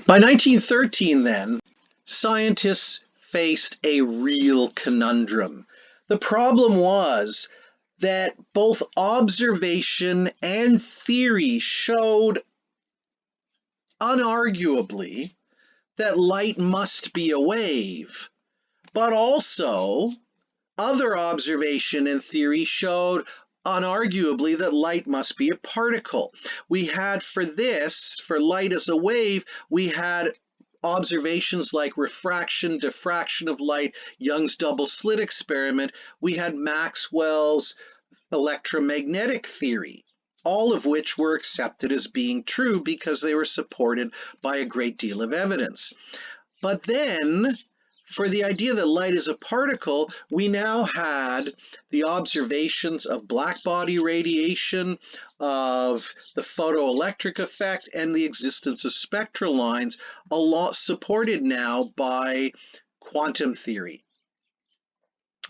By 1913, then, scientists faced a real conundrum. The problem was that both observation and theory showed unarguably that light must be a wave, but also other observation and theory showed unarguably that light must be a particle. We had for light as a wave, we had observations like refraction, diffraction of light, Young's double slit experiment. We had Maxwell's electromagnetic theory, all of which were accepted as being true because they were supported by a great deal of evidence. But then, for the idea that light is a particle, we now had the observations of blackbody radiation, of the photoelectric effect, and the existence of spectral lines, a lot supported now by quantum theory.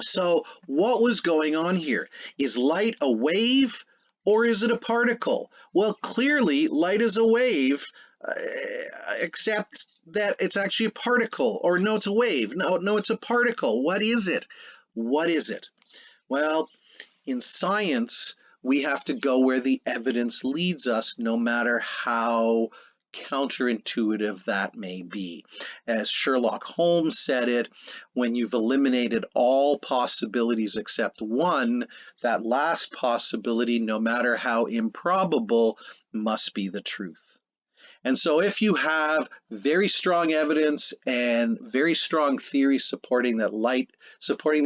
So what was going on here? Is light a wave or is it a particle? Well, clearly light is a wave, except that it's actually a particle. Or no, it's a wave. No, it's a particle. What is it? What is it? Well, in science, we have to go where the evidence leads us, no matter how counterintuitive that may be. As Sherlock Holmes said it, when you've eliminated all possibilities except one, that last possibility, no matter how improbable, must be the truth. And so if you have very strong evidence and very strong theory supporting the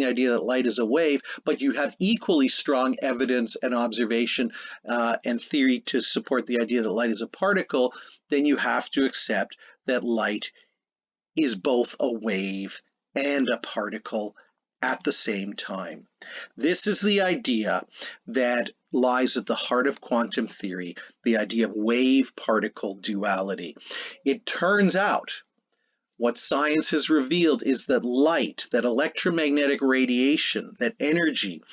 idea that light is a wave, but you have equally strong evidence and observation and theory to support the idea that light is a particle, then you have to accept that light is both a wave and a particle at the same time. This is the idea that lies at the heart of quantum theory, the idea of wave-particle duality. It turns out what science has revealed is that light, that electromagnetic radiation, that energy,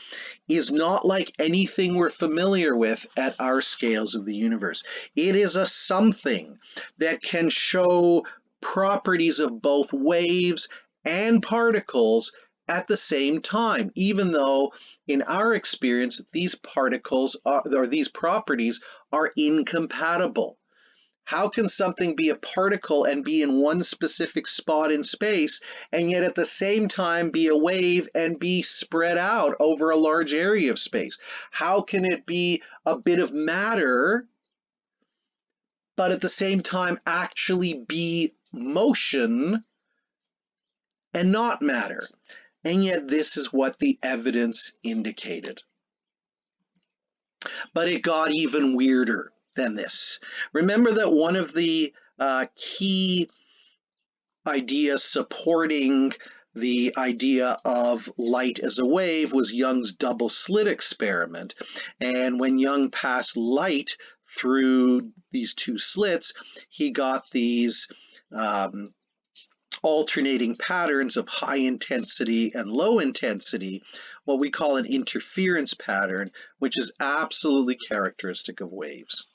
is not like anything we're familiar with at our scales of the universe. It is a something that can show properties of both waves and particles at the same time, even though in our experience these particles or these properties are incompatible. How can something be a particle and be in one specific spot in space, and yet at the same time be a wave and be spread out over a large area of space? How can it be a bit of matter, but at the same time actually be motion and not matter? And yet this is what the evidence indicated. But it got even weirder than this. Remember that one of the key ideas supporting the idea of light as a wave was Young's double slit experiment. And when Young passed light through these two slits, he got these alternating patterns of high intensity and low intensity, what we call an interference pattern, which is absolutely characteristic of waves.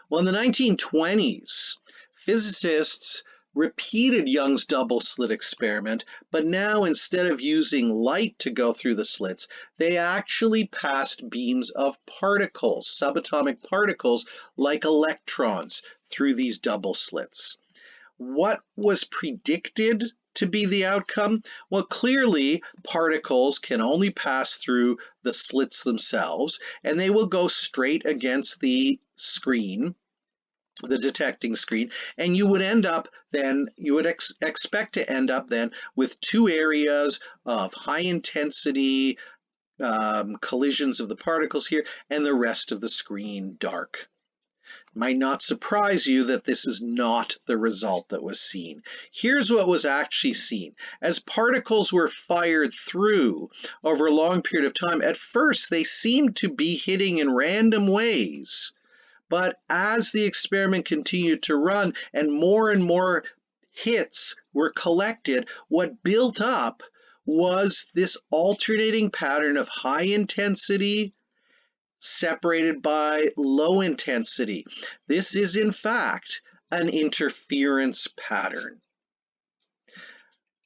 Well, in the 1920s, physicists repeated Young's double slit experiment, but now instead of using light to go through the slits, they actually passed beams of particles, subatomic particles like electrons, through these double slits. What was predicted to be the outcome? Well, clearly particles can only pass through the slits themselves, and they will go straight against the screen, the detecting screen, and you would end up then, you would expect to end up then with two areas of high intensity collisions of the particles here, and the rest of the screen dark. Might not surprise you that this is not the result that was seen. Here's what was actually seen. As particles were fired through over a long period of time, at first they seemed to be hitting in random ways. But as the experiment continued to run and more hits were collected, what built up was this alternating pattern of high intensity separated by low intensity. This is in fact an interference pattern.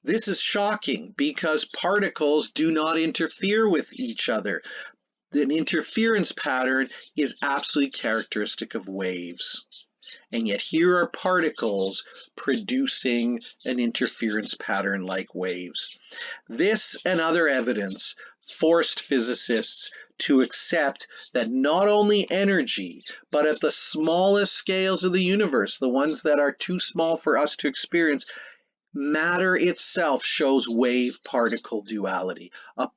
This is shocking because particles do not interfere with each other. An interference pattern is absolutely characteristic of waves. And yet here are particles producing an interference pattern like waves. This and other evidence forced physicists to accept that not only energy, but at the smallest scales of the universe, the ones that are too small for us to experience, matter itself shows wave-particle duality. A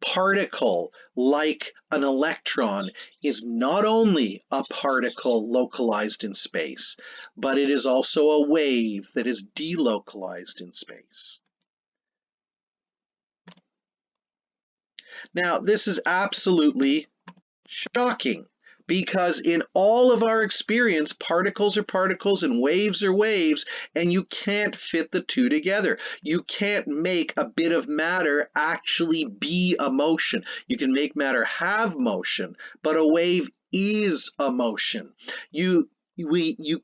particle, like an electron, is not only a particle localized in space, but it is also a wave that is delocalized in space. Now, this is absolutely shocking because in all of our experience, particles are particles and waves are waves, and you can't fit the two together. You can't make a bit of matter actually be a motion. You can make matter have motion, but a wave is a motion. You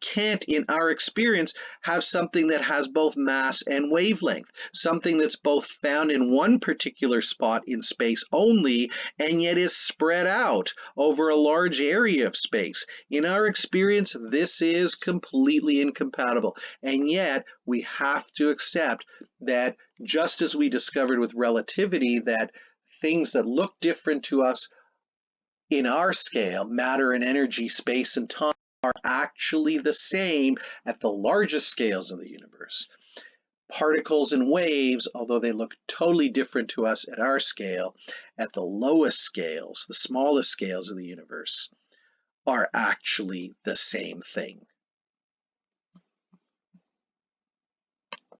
can't, in our experience, have something that has both mass and wavelength, something that's both found in one particular spot in space only, and yet is spread out over a large area of space. In our experience, this is completely incompatible, and yet we have to accept that, just as we discovered with relativity, that things that look different to us in our scale, matter and energy, space and time, are actually the same at the largest scales of the universe. Particles and waves, although they look totally different to us at our scale, at the lowest scales, the smallest scales of the universe, are actually the same thing.